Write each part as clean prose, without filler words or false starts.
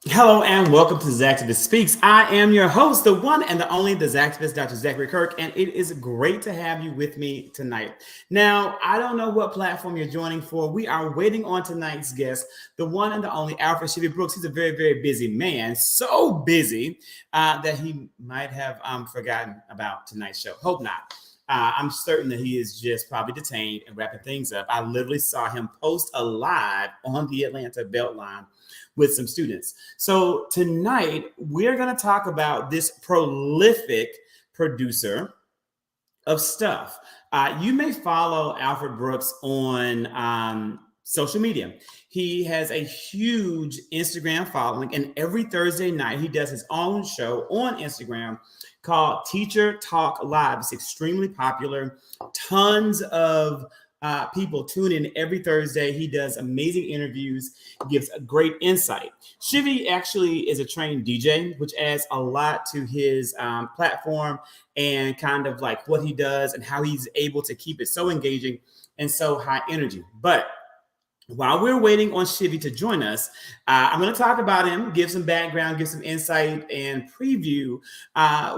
Hello and welcome to Zactivist Speaks. I am your host, the one and the only, the Zactivist, Dr. Zachary Kirk, and it is great to have you with me tonight. Now, I don't know what platform you're joining for. We are waiting on tonight's guest, the one and the only Alfred Shivy Brooks. He's a very, very busy man, so busy that he might have forgotten about tonight's show. Hope not. I'm certain that he is just probably detained and wrapping things up. I literally saw him post a live on the Atlanta Beltline with some students. So tonight we're going to talk about this prolific producer of stuff. You may follow Alfred Brooks on social media. He has a huge Instagram following, and every Thursday night he does his own show on Instagram called Teacher Talk Live. It's extremely popular. Tons of people tune in every Thursday. He does amazing interviews, gives a great insight. Shivy actually is a trained DJ, which adds a lot to his platform and kind of like what he does and how he's able to keep it so engaging and so high energy. But while we're waiting on Shivy to join us, I'm going to talk about him, give some background, give some insight, and preview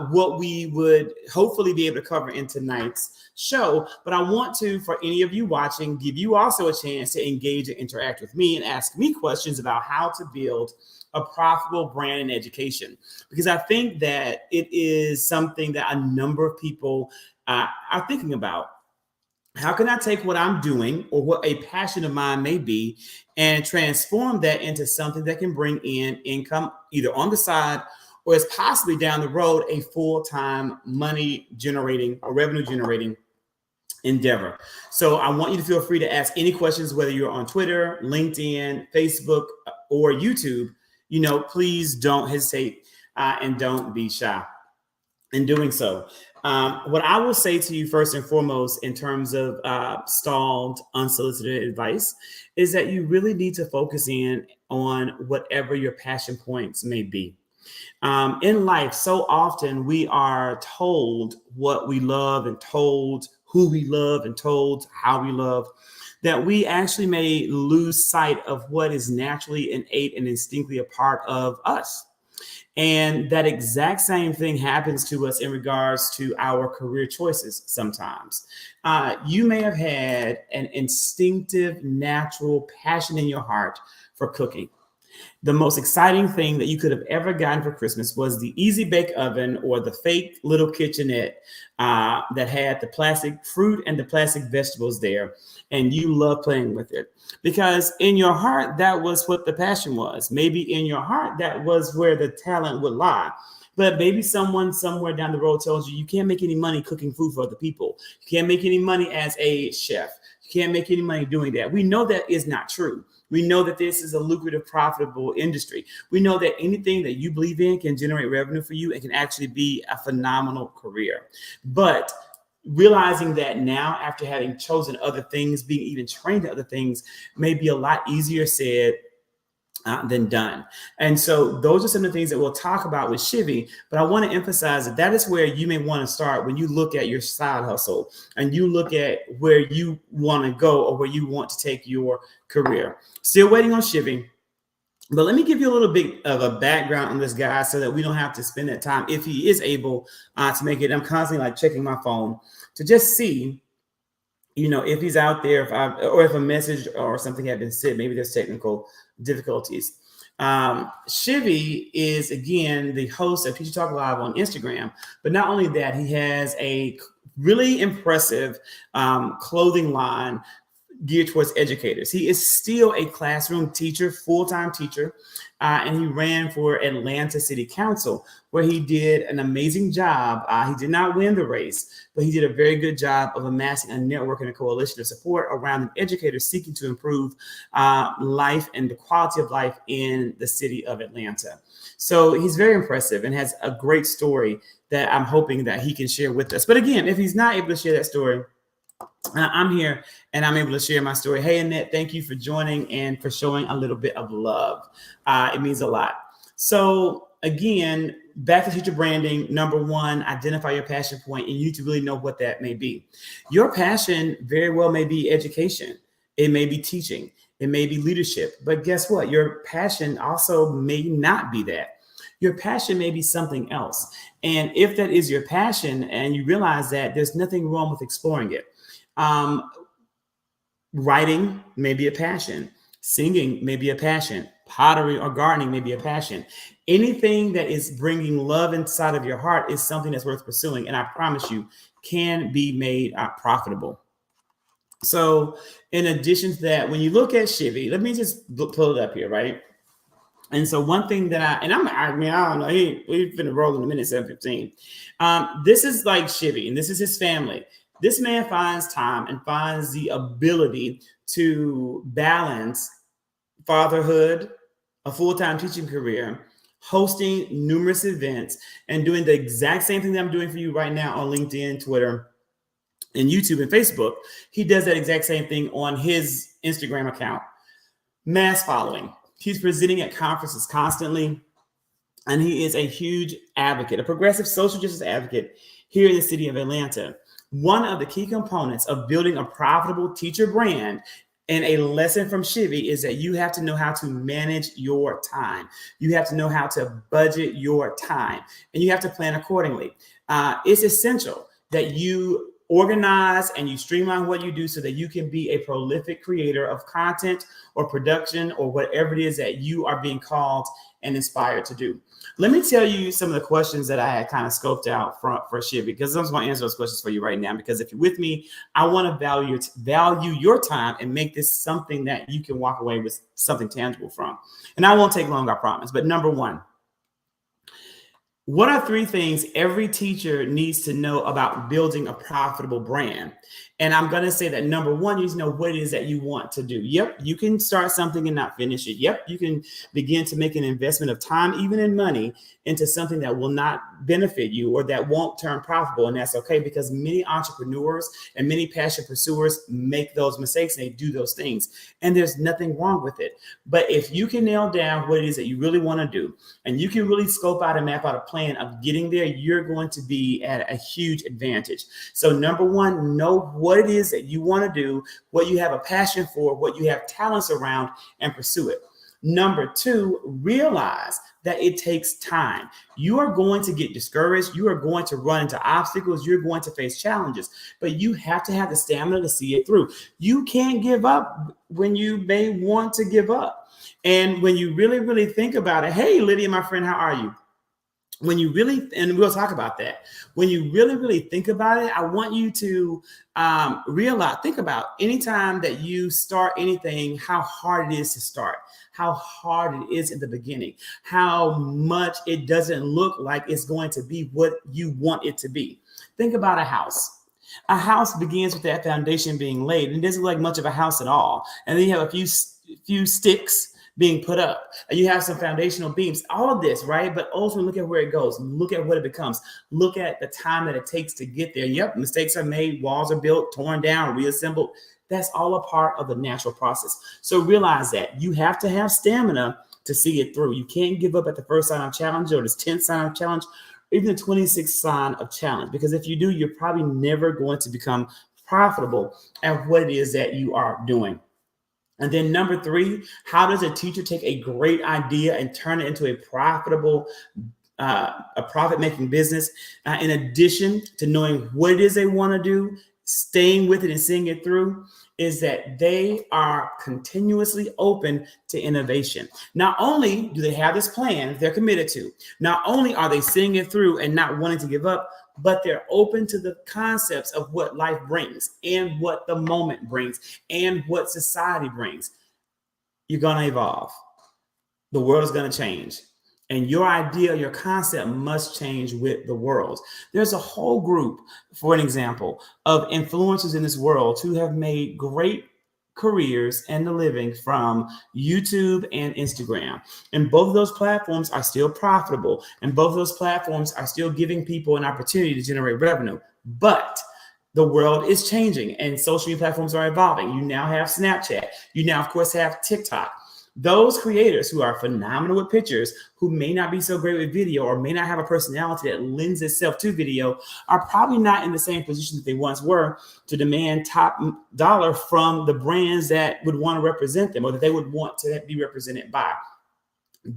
what we would hopefully be able to cover in tonight's show. But I want to, for any of you watching, give you also a chance to engage and interact with me and ask me questions about how to build a profitable brand in education, because I think that it is something that a number of people are thinking about. How can I take what I'm doing or what a passion of mine may be and transform that into something that can bring in income either on the side or is possibly down the road a full-time money generating or revenue generating endeavor? So I want you to feel free to ask any questions, whether you're on Twitter, LinkedIn, Facebook, or YouTube. Please don't hesitate and don't be shy in doing so. What I will say to you first and foremost in terms of stalled, unsolicited advice is that you really need to focus in on whatever your passion points may be. In life, so often we are told what we love and told who we love and told how we love, that we actually may lose sight of what is naturally innate and instinctively a part of us. And that exact same thing happens to us in regards to our career choices sometimes. You may have had an instinctive, natural passion in your heart for cooking. The most exciting thing that you could have ever gotten for Christmas was the Easy Bake Oven or the fake little kitchenette that had the plastic fruit and the plastic vegetables there. And you love playing with it because in your heart, that was what the passion was. Maybe in your heart, that was where the talent would lie. But maybe someone somewhere down the road tells you can't make any money cooking food for other people. You can't make any money as a chef. You can't make any money doing that. We know that is not true. We know that this is a lucrative, profitable industry. We know that anything that you believe in can generate revenue for you and can actually be a phenomenal career. But realizing that now, after having chosen other things, being even trained in other things, may be a lot easier said than done. And so those are some of the things that we'll talk about with Shivy. But I want to emphasize that is where you may want to start when you look at your side hustle and you look at where you want to go or where you want to take your career. Still waiting on Shivy. But let me give you a little bit of a background on this guy so that we don't have to spend that time if he is able to make it. I'm constantly checking my phone to just see, if he's out there, if a message or something had been sent. Maybe there's technical difficulties. Shivy is, again, the host of Teacher Talk Live on Instagram. But not only that, he has a really impressive clothing line geared towards educators. He is still a classroom teacher, full-time teacher, and he ran for Atlanta City Council, where he did an amazing job. He did not win the race, but he did a very good job of amassing a network and a coalition of support around educators seeking to improve life and the quality of life in the city of Atlanta. So he's very impressive and has a great story that I'm hoping that he can share with us. But again, if he's not able to share that story, I'm here and I'm able to share my story. Hey, Annette, thank you for joining and for showing a little bit of love. It means a lot. So again, back to teacher branding. Number one, identify your passion point, and you need to really know what that may be. Your passion very well may be education. It may be teaching. It may be leadership. But guess what? Your passion also may not be that. Your passion may be something else. And if that is your passion and you realize that, there's nothing wrong with exploring it. Writing may be a passion. Singing may be a passion. Pottery or gardening may be a passion. Anything that is bringing love inside of your heart is something that's worth pursuing. And I promise you, can be made profitable. So in addition to that, when you look at Chevy, let me just pull it up here, right? And so one thing that I don't know, we've been rolling a minute 7:15. This is like Chevy, and this is his family. This man finds time and finds the ability to balance fatherhood, a full-time teaching career, hosting numerous events, and doing the exact same thing that I'm doing for you right now on LinkedIn, Twitter, and YouTube and Facebook. He does that exact same thing on his Instagram account. Mass following. He's presenting at conferences constantly, and he is a huge advocate, a progressive social justice advocate here in the city of Atlanta. One of the key components of building a profitable teacher brand, and a lesson from Chevy, is that you have to know how to manage your time. You have to know how to budget your time, and you have to plan accordingly. It's essential that you organize and you streamline what you do so that you can be a prolific creator of content or production or whatever it is that you are being called and inspired to do. Let me tell you some of the questions that I had kind of scoped out for Chevy, because I'm just going to answer those questions for you right now, because if you're with me, I want to value your time and make this something that you can walk away with something tangible from. And I won't take long, I promise. But number one, what are 3 things every teacher needs to know about building a profitable brand? And I'm going to say that number one, you need to know what it is that you want to do. Yep, you can start something and not finish it. Yep, you can begin to make an investment of time, even in money, into something that will not benefit you or that won't turn profitable. And that's okay, because many entrepreneurs and many passion pursuers make those mistakes and they do those things. And there's nothing wrong with it. But if you can nail down what it is that you really want to do, and you can really scope out and map out a plan of getting there, you're going to be at a huge advantage. So number one, know what it is that you want to do, what you have a passion for, what you have talents around, and pursue it. Number two, realize that it takes time. You are going to get discouraged. You are going to run into obstacles. You're going to face challenges, but you have to have the stamina to see it through. You can't give up when you may want to give up. And when you really, really think about it, hey, Lydia, my friend, how are you? When you really, and we'll talk about that, when you really, really think about it, I want you to think about anytime that you start anything, how hard it is to start, how hard it is in the beginning, how much it doesn't look like it's going to be what you want it to be. Think about a house. A house begins with that foundation being laid, and it doesn't look like much of a house at all. And then you have a few sticks being put up, and you have some foundational beams, all of this, right? But ultimately, look at where it goes. Look at what it becomes. Look at the time that it takes to get there. Yep, mistakes are made, walls are built, torn down, reassembled. That's all a part of the natural process. So realize that you have to have stamina to see it through. You can't give up at the first sign of challenge, or this 10th sign of challenge, or even the 26th sign of challenge, because if you do, you're probably never going to become profitable at what it is that you are doing. And then number three, how does a teacher take a great idea and turn it into a profitable, a profit-making business? In addition to knowing what it is they want to do, staying with it and seeing it through, is that they are continuously open to innovation. Not only do they have this plan they're committed to, not only are they seeing it through and not wanting to give up, but they're open to the concepts of what life brings and what the moment brings and what society brings. You're going to evolve. The world is going to change. And your idea, your concept must change with the world. There's a whole group, for an example, of influencers in this world who have made great careers and a living from YouTube and Instagram. And both of those platforms are still profitable. And both of those platforms are still giving people an opportunity to generate revenue. But The world is changing and social media platforms are evolving. You now have Snapchat. You now, of course, have TikTok. Those creators who are phenomenal with pictures, who may not be so great with video or may not have a personality that lends itself to video, are probably not in the same position that they once were to demand top dollar from the brands that would want to represent them or that they would want to be represented by.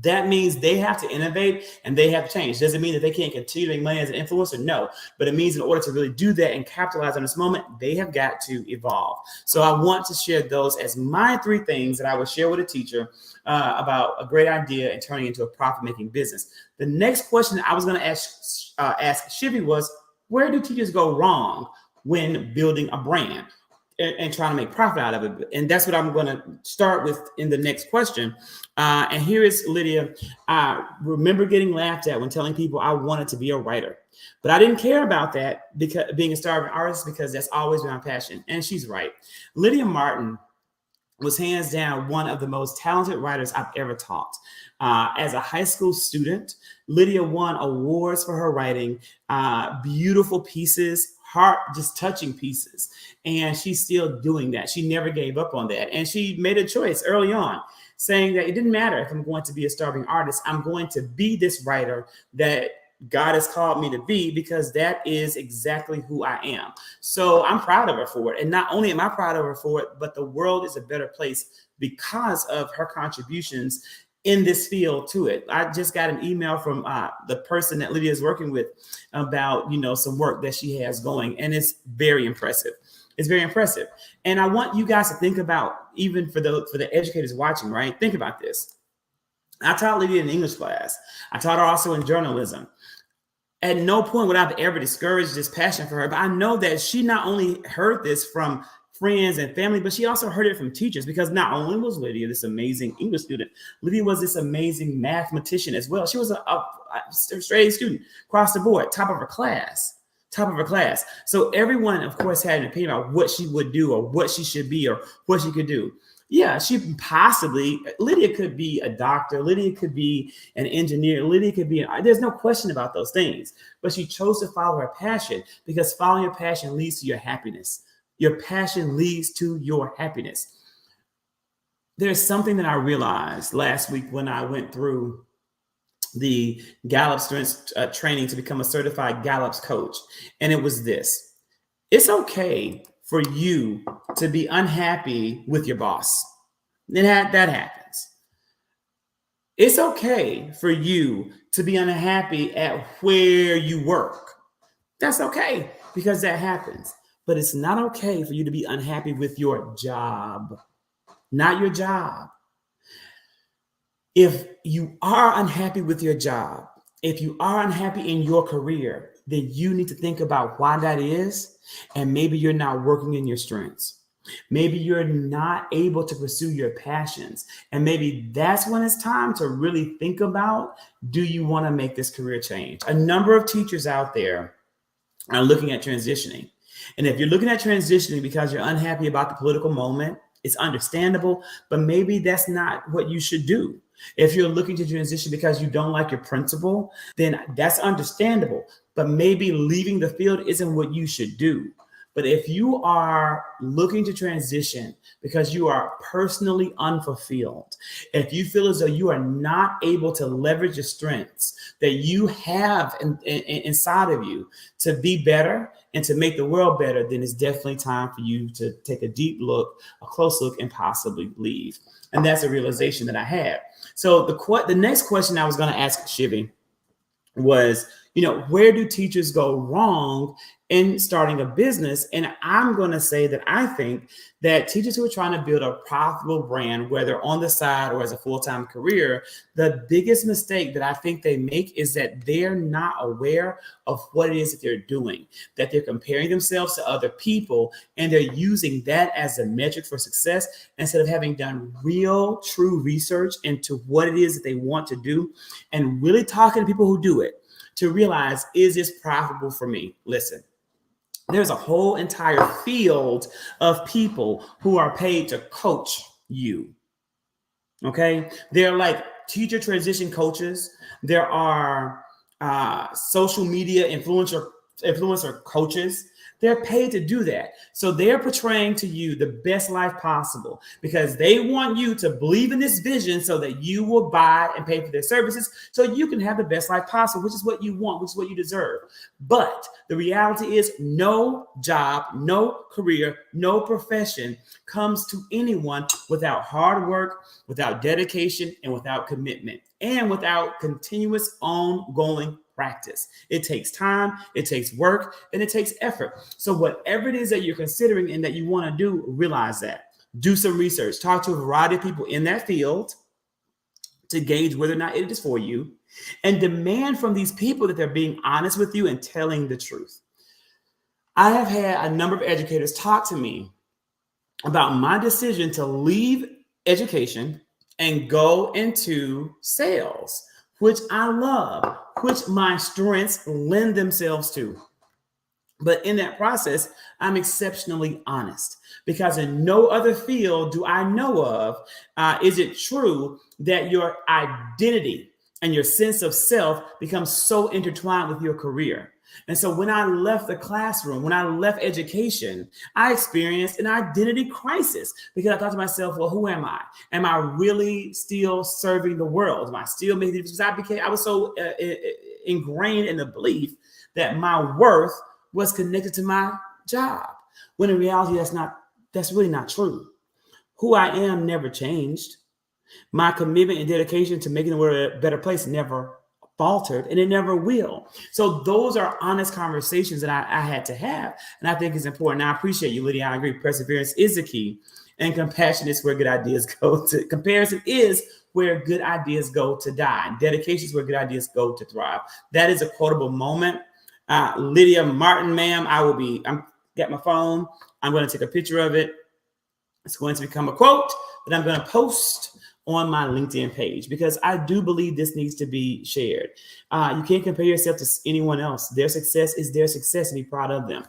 That means they have to innovate and they have to change. Does it mean that they can't continue to make money as an influencer? No, but it means in order to really do that and capitalize on this moment, they have got to evolve. So I want to share those as my 3 things that I would share with a teacher about a great idea and turning into a profit-making business. The next question I was going to ask Shivy was, where do teachers go wrong when building a brand and trying to make profit out of it? And that's what I'm going to start with in the next question. And here is Lydia. I remember getting laughed at when telling people I wanted to be a writer, but I didn't care about that because being a starving artist, because that's always been my passion. And she's right. Lydia Martin was hands down one of the most talented writers I've ever taught. As a high school student, Lydia won awards for her writing, beautiful pieces, heart just touching pieces. And she's still doing that. She never gave up on that. And she made a choice early on saying that it didn't matter if I'm going to be a starving artist, I'm going to be this writer that God has called me to be, because that is exactly who I am. So I'm proud of her for it. And not only am I proud of her for it, but the world is a better place because of her contributions in this field to it. I just got an email from the person that Lydia is working with about, some work that she has going, and it's very impressive. It's very impressive. And I want you guys to think about, even for the educators watching, right? Think about this. I taught Lydia in English class. I taught her also in journalism. At no point would I have ever discouraged this passion for her, but I know that she not only heard this from friends and family, but she also heard it from teachers, because not only was Lydia this amazing English student, Lydia was this amazing mathematician as well. She was a straight A student across the board, top of her class. So everyone, of course, had an opinion about what she would do or what she should be or what she could do. Yeah, Lydia could be a doctor. Lydia could be an engineer. Lydia could be, there's no question about those things. But she chose to follow her passion, because following your passion leads to your happiness. Your passion leads to your happiness. There's something that I realized last week when I went through the Gallup strength training to become a certified Gallup's coach. And it was this: it's okay for you to be unhappy with your boss. And that happens. It's okay for you to be unhappy at where you work. That's okay, because that happens. But it's not okay for you to be unhappy with your job, not your job. If you are unhappy with your job, if you are unhappy in your career, then you need to think about why that is. And maybe you're not working in your strengths. Maybe you're not able to pursue your passions. And maybe that's when it's time to really think about, do you want to make this career change? A number of teachers out there are looking at transitioning. And if you're looking at transitioning because you're unhappy about the political moment, it's understandable, but maybe that's not what you should do. If you're looking to transition because you don't like your principal, then that's understandable, but maybe leaving the field isn't what you should do. But if you are looking to transition because you are personally unfulfilled, if you feel as though you are not able to leverage the strengths that you have inside of you to be better and to make the world better, then it's definitely time for you to take a deep look, a close look, and possibly leave. And that's a realization that I had. So the next question I was going to ask Shivy was, where do teachers go wrong in starting a business? And I'm going to say that I think that teachers who are trying to build a profitable brand, whether on the side or as a full-time career, the biggest mistake that I think they make is that they're not aware of what it is that they're doing, that they're comparing themselves to other people, and they're using that as a metric for success instead of having done real, true research into what it is that they want to do and really talking to people who do it to realize, is this profitable for me? Listen, there's a whole entire field of people who are paid to coach you. Okay. They're like teacher transition coaches. There are social media influencer influencer coaches, they're paid to do that. So they're portraying to you the best life possible because they want you to believe in this vision so that you will buy and pay for their services so you can have the best life possible, which is what you want, which is what you deserve. But the reality is no job, no career, no profession comes to anyone without hard work, without dedication, and without commitment, and without continuous ongoing practice. It takes time, it takes work, and it takes effort. So whatever it is that you're considering and that you want to do, realize that. Do some research, talk to a variety of people in that field to gauge whether or not it is for you, and demand from these people that they're being honest with you and telling the truth. I have had a number of educators talk to me about my decision to leave education and go into sales, which I love, which my strengths lend themselves to. But in that process, I'm exceptionally honest because in no other field do I know of is it true that your identity and your sense of self becomes so intertwined with your career. And so when I left the classroom, when I left education, I experienced an identity crisis because I thought to myself, well, who am I? Am I really still serving the world? Am I still making the difference? I was so ingrained in the belief that my worth was connected to my job, when in reality, that's really not true. Who I am never changed. My commitment and dedication to making the world a better place never faltered, and it never will. So those are honest conversations that I had to have, and I think it's important. Now, I appreciate you, Lydia. I agree. Perseverance is the key, and compassion is where good ideas go to. Comparison is where good ideas go to die. Dedication is where good ideas go to thrive. That is a quotable moment. Lydia Martin, ma'am, I'm got my phone. I'm going to take a picture of it. It's going to become a quote that I'm going to post on my LinkedIn page because I do believe this needs to be shared. You can't compare yourself to anyone else. Their success is their success, and be proud of them.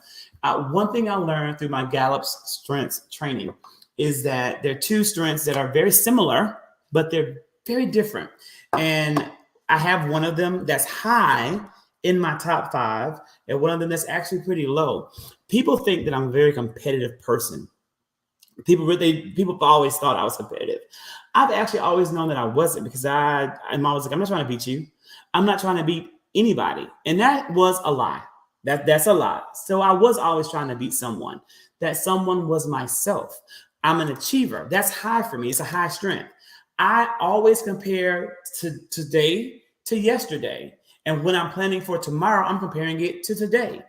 One thing I learned through my Gallup's strengths training is that there are two strengths that are very similar, but they're very different. And I have one of them that's high in my top 5, and one of them that's actually pretty low. People think that I'm a very competitive person. People always thought I was competitive. I've actually always known that I wasn't because I'm always like, I'm not trying to beat you. I'm not trying to beat anybody. And that was a lie. That's a lie. So I was always trying to beat someone. That someone was myself. I'm an achiever. That's high for me. It's a high strength. I always compare to today to yesterday. And when I'm planning for tomorrow, I'm comparing it to today.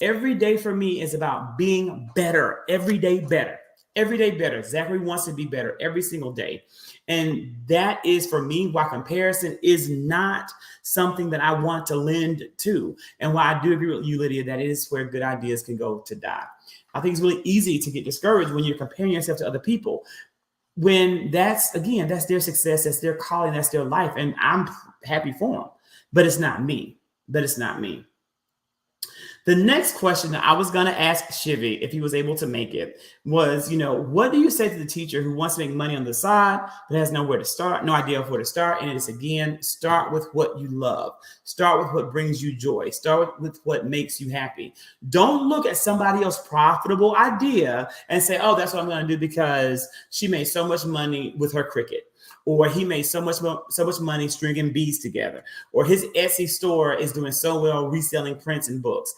Every day for me is about being better. Every day better. Every day better. Zachary wants to be better every single day. And that is for me why comparison is not something that I want to lend to. And why I do agree with you, Lydia, that it is where good ideas can go to die. I think it's really easy to get discouraged when you're comparing yourself to other people. When that's their success, that's their calling, that's their life. And I'm happy for them. But it's not me. The next question that I was going to ask Shivy, if he was able to make it, was, what do you say to the teacher who wants to make money on the side, but has nowhere to start, no idea of where to start? And it's, again, start with what you love. Start with what brings you joy. Start with what makes you happy. Don't look at somebody else's profitable idea and say, oh, that's what I'm going to do because she made so much money with her cricket. Or he made so much money stringing bees together, or his Etsy store is doing so well reselling prints and books.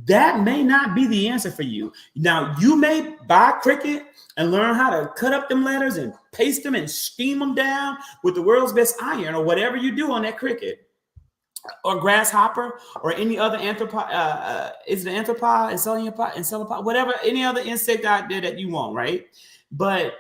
That may not be the answer for you. Now, you may buy Cricut and learn how to cut up them letters and paste them and steam them down with the world's best iron, or whatever you do on that Cricut, or grasshopper, or any other anthropod. Is it an anthropod, encephalopod, whatever, any other insect out there that you want, right? But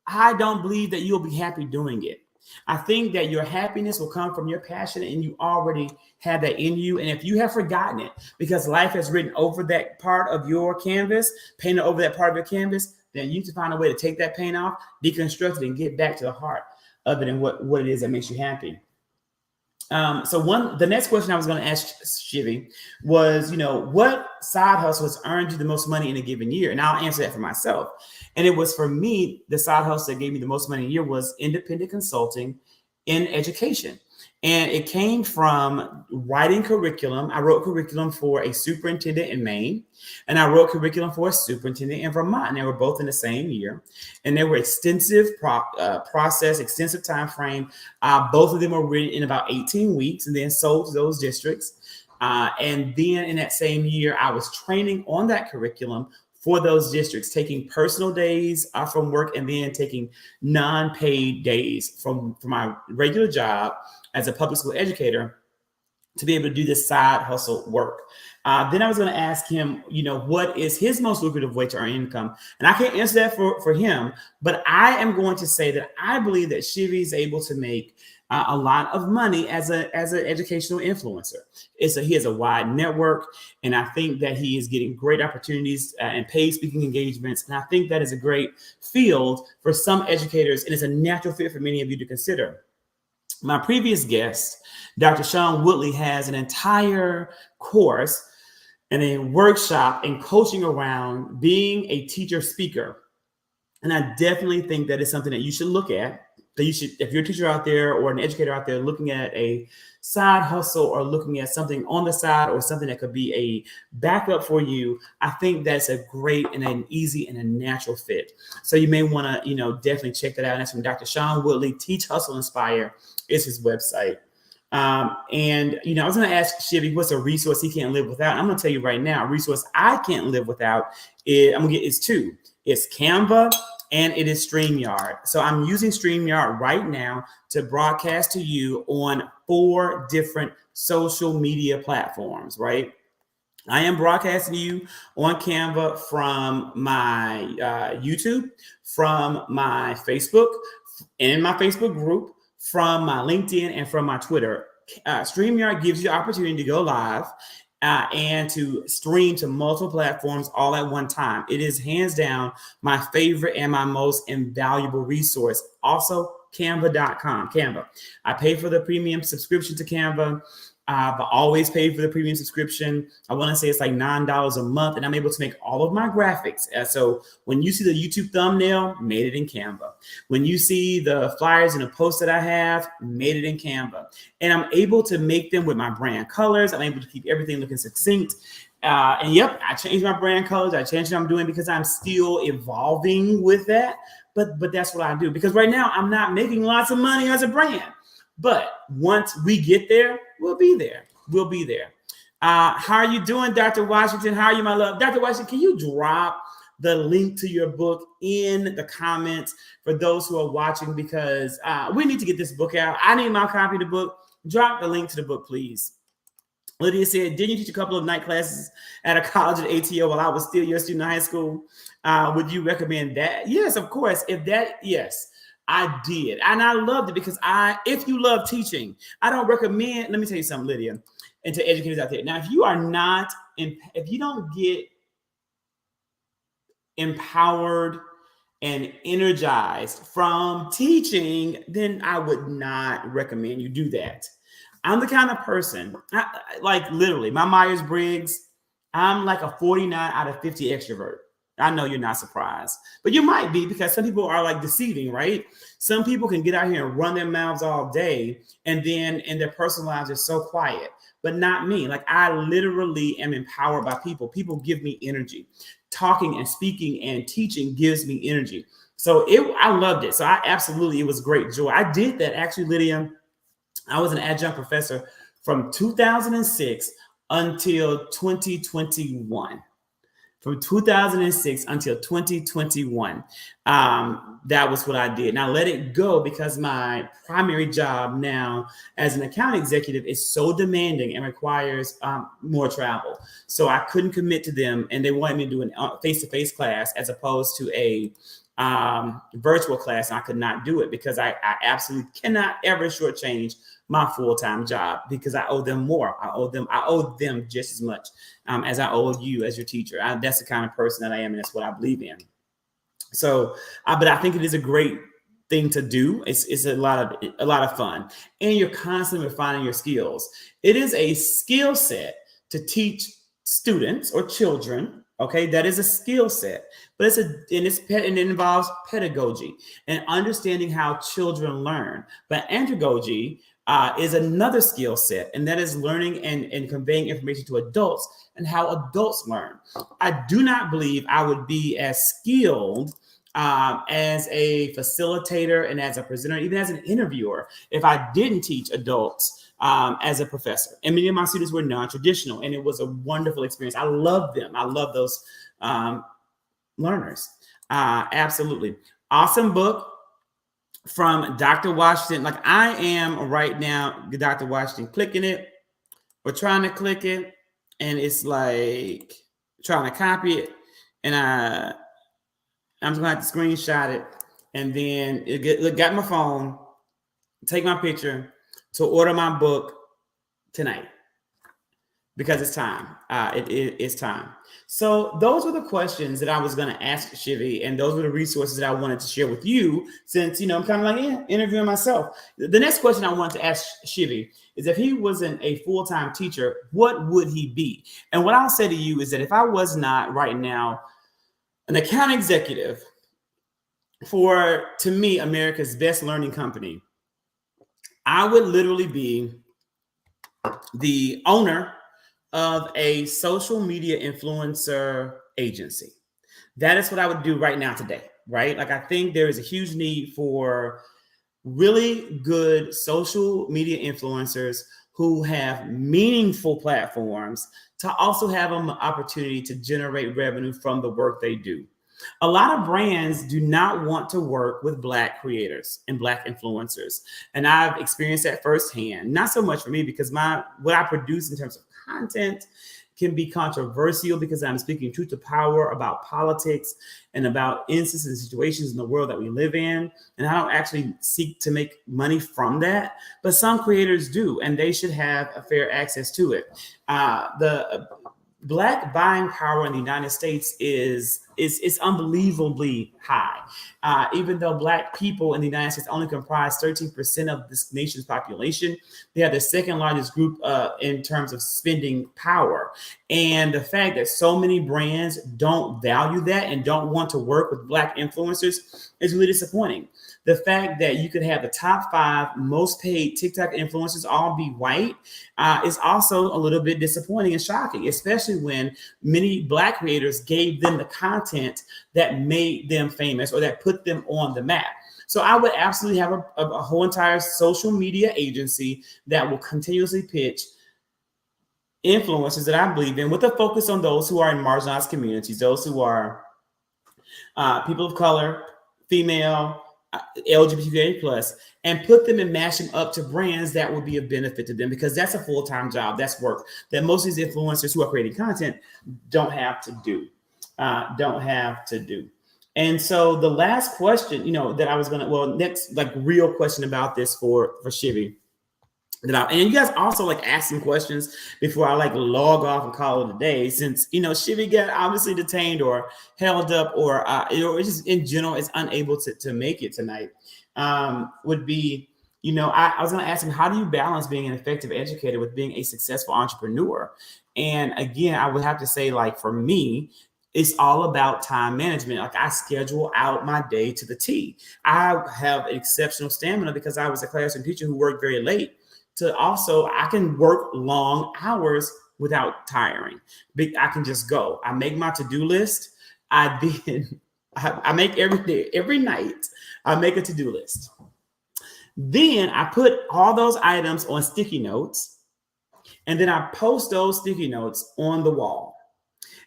I don't believe that you'll be happy doing it. I think that your happiness will come from your passion, and you already have that in you. And if you have forgotten it because life has written over that part of your canvas, painted over that part of your canvas, then you need to find a way to take that paint off, deconstruct it, and get back to the heart of it and what it is that makes you happy. The next question I was going to ask Shivy was, what side hustle has earned you the most money in a given year? And I'll answer that for myself. And it was, for me, the side hustle that gave me the most money in a year was independent consulting in education. And it came from writing curriculum. I wrote curriculum for a superintendent in Maine, and I wrote curriculum for a superintendent in Vermont. And they were both in the same year, and they were extensive process, extensive time frame. Both of them were written in about 18 weeks, and then sold to those districts. And then in that same year, I was training on that curriculum for those districts, taking personal days from work and then taking non-paid days from my regular job as a public school educator to be able to do this side hustle work. Then I was going to ask him, what is his most lucrative way to earn income? And I can't answer that for him, but I am going to say that I believe that Shivy is able to make a lot of money as an educational influencer. He has a wide network, and I think that he is getting great opportunities and paid speaking engagements. And I think that is a great field for some educators, and it's a natural fit for many of you to consider. My previous guest, Dr. Sean Woodley, has an entire course and a workshop and coaching around being a teacher speaker. And I definitely think that is something that you should look at. That you should, if you're a teacher out there or an educator out there looking at a side hustle or looking at something on the side or something that could be a backup for you, I think that's a great and an easy and a natural fit. So you may want to, definitely check that out. And that's from Dr. Sean Woodley. Teach, Hustle, Inspire is his website. I was going to ask Shivy, what's a resource he can't live without? I'm going to tell you right now, a resource I can't live without is two. It's Canva and it is StreamYard. So I'm using StreamYard right now to broadcast to you on 4 different social media platforms, right? I am broadcasting to you on Canva from my YouTube, from my Facebook, and my Facebook group, from my LinkedIn, and from my Twitter. StreamYard gives you the opportunity to go live and to stream to multiple platforms all at one time. It is hands down my favorite and my most invaluable resource. Also, Canva.com. Canva. I pay for the premium subscription to Canva. I've always paid for the premium subscription. I want to say it's like $9 a month, and I'm able to make all of my graphics. So when you see the YouTube thumbnail, made it in Canva. When you see the flyers and the posts that I have, made it in Canva. And I'm able to make them with my brand colors. I'm able to keep everything looking succinct. And yep, I changed my brand colors. I changed what I'm doing because I'm still evolving with that. But that's what I do, because right now I'm not making lots of money as a brand. But once we get there, we'll be there. We'll be there. How are you doing, Dr. Washington? How are you, my love? Dr. Washington, can you drop the link to your book in the comments for those who are watching? Because we need to get this book out. I need my copy of the book. Drop the link to the book, please. Lydia said, didn't you teach a couple of night classes at a college at ATO while I was still your student in high school? Would you recommend that? Yes, of course. Yes. I did. And I loved it because if you love teaching, I don't recommend, let me tell you something, Lydia, and to educators out there. Now, if you don't get empowered and energized from teaching, then I would not recommend you do that. I'm the kind of person, literally, my Myers-Briggs, I'm like a 49 out of 50 extrovert. I know you're not surprised, but you might be, because some people are like deceiving, right? Some people can get out here and run their mouths all day, and then in their personal lives are so quiet, but not me. Like, I literally am empowered by people. People give me energy. Talking and speaking and teaching gives me energy. So I loved it. So it was great joy. I did that actually, Lydia. I was an adjunct professor from 2006 until 2021. From 2006 until 2021, that was what I did. And I let it go because my primary job now as an account executive is so demanding and requires more travel. So I couldn't commit to them, and they wanted me to do a face-to-face class as opposed to a virtual class. And I could not do it because I absolutely cannot ever shortchange my full-time job, because I owe them more. I owe them just as much as I owe you as your teacher. That's the kind of person that I am, and that's what I believe in. So, but I think it is a great thing to do. It's a lot of fun, and you're constantly refining your skills. It is a skill set to teach students or children. Okay, that is a skill set, but it involves pedagogy and understanding how children learn. But andragogy is another skill set, and that is learning and conveying information to adults and how adults learn. I do not believe I would be as skilled as a facilitator and as a presenter, even as an interviewer, if I didn't teach adults as a professor. And many of my students were non-traditional, and it was a wonderful experience. I love them. I love those learners. Absolutely. Awesome book from Dr. Washington. Like I am right now, Dr. Washington, clicking it or trying to click it, and it's like trying to copy it, and I'm just gonna have to screenshot it, and then got my phone, take my picture to order my book tonight because it's time. It's time. So those were the questions that I was going to ask Shivy, and those were the resources that I wanted to share with you, since I'm kind of like interviewing myself. The next question I wanted to ask Shivy is, if he wasn't a full-time teacher, what would he be? And what I'll say to you is that if I was not right now an account executive for, to me, America's best learning company, I would literally be the owner of a social media influencer agency. That is what I would do right now today, right? Like I think there is a huge need for really good social media influencers who have meaningful platforms to also have an opportunity to generate revenue from the work they do. A lot of brands do not want to work with Black creators and Black influencers. And I've experienced that firsthand. Not so much for me, because what I produce in terms of content can be controversial, because I'm speaking truth to power about politics and about instances and situations in the world that we live in. And I don't actually seek to make money from that, but some creators do, and they should have a fair access to it. The Black buying power in the United States is unbelievably high. Even though Black people in the United States only comprise 13% of this nation's population, they are the second largest group in terms of spending power. And the fact that so many brands don't value that and don't want to work with Black influencers is really disappointing. The fact that you could have the top 5 most paid TikTok influencers all be white is also a little bit disappointing and shocking, especially when many Black creators gave them the content that made them famous or that put them on the map. So I would absolutely have a whole entire social media agency that will continuously pitch influencers that I believe in, with a focus on those who are in marginalized communities, those who are people of color, female, LGBTQIA plus, and put them and mash them up to brands that would be of benefit to them, because that's a full-time job. That's work that most of these influencers who are creating content don't have to do. And so the last question, that I was next real question about this for Shivy, and you guys also ask some questions before I log off and call it a day, since Shivy got obviously detained or held up, or just in general is unable to make it tonight. Would be I was going to ask him, how do you balance being an effective educator with being a successful entrepreneur? And again, I would have to say, for me, it's all about time management. I schedule out my day to the T. I have exceptional stamina because I was a classroom teacher who worked very late. I can work long hours without tiring. I can just go. I make my to-do list. I make every night, I make a to-do list. Then I put all those items on sticky notes, and then I post those sticky notes on the wall.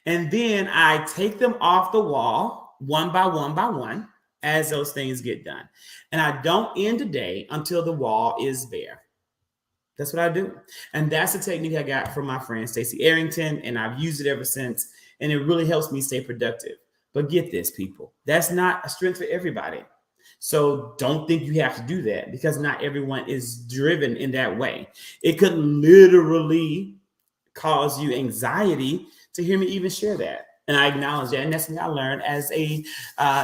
And then I take them off the wall one by one as those things get done. And I don't end the day until the wall is bare. That's what I do. And that's the technique I got from my friend Stacey Arrington, and I've used it ever since. And it really helps me stay productive. But get this, people, that's not a strength for everybody. So don't think you have to do that, because not everyone is driven in that way. It could literally cause you anxiety to hear me even share that. And I acknowledge that. And that's something I learned as a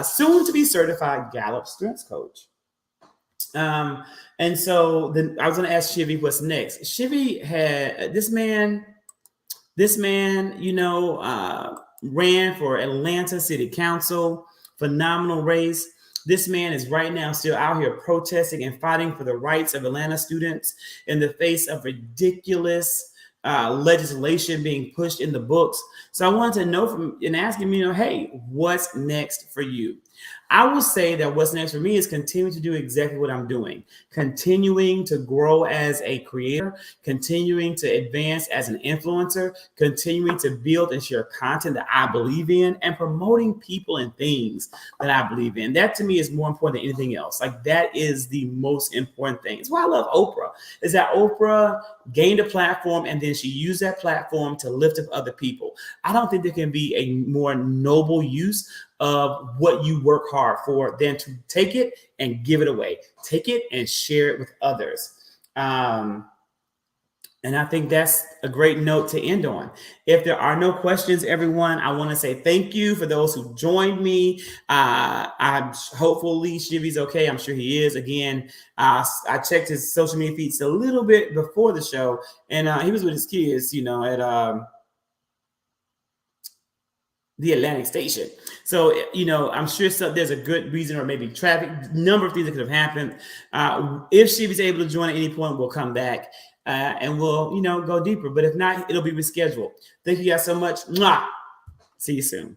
soon to be certified Gallup strengths coach. And so then I was going to ask Shivy what's next. Shivy had this man, ran for Atlanta City Council, phenomenal race. This man is right now still out here protesting and fighting for the rights of Atlanta students in the face of ridiculous legislation being pushed in the books. So I wanted to know from and ask him, hey, what's next for you? I will say that what's next for me is continuing to do exactly what I'm doing, continuing to grow as a creator, continuing to advance as an influencer, continuing to build and share content that I believe in, and promoting people and things that I believe in. That to me is more important than anything else. Like that is the most important thing. It's why I love Oprah, is that Oprah gained a platform and then she used that platform to lift up other people. I don't think there can be a more noble use of what you work hard for than to take it and give it away, take it and share it with others. And I think that's a great note to end on. If there are no questions, everyone, I want to say thank you for those who joined me. I'm hopefully Shivy's okay. I'm sure he is. Again, I checked his social media feeds a little bit before the show, and he was with his kids, at the Atlantic station. So, I'm sure there's a good reason or maybe traffic, number of things that could have happened. If Shivy's able to join at any point, we'll come back and we'll, go deeper. But if not, it'll be rescheduled. Thank you guys so much. Mwah! See you soon.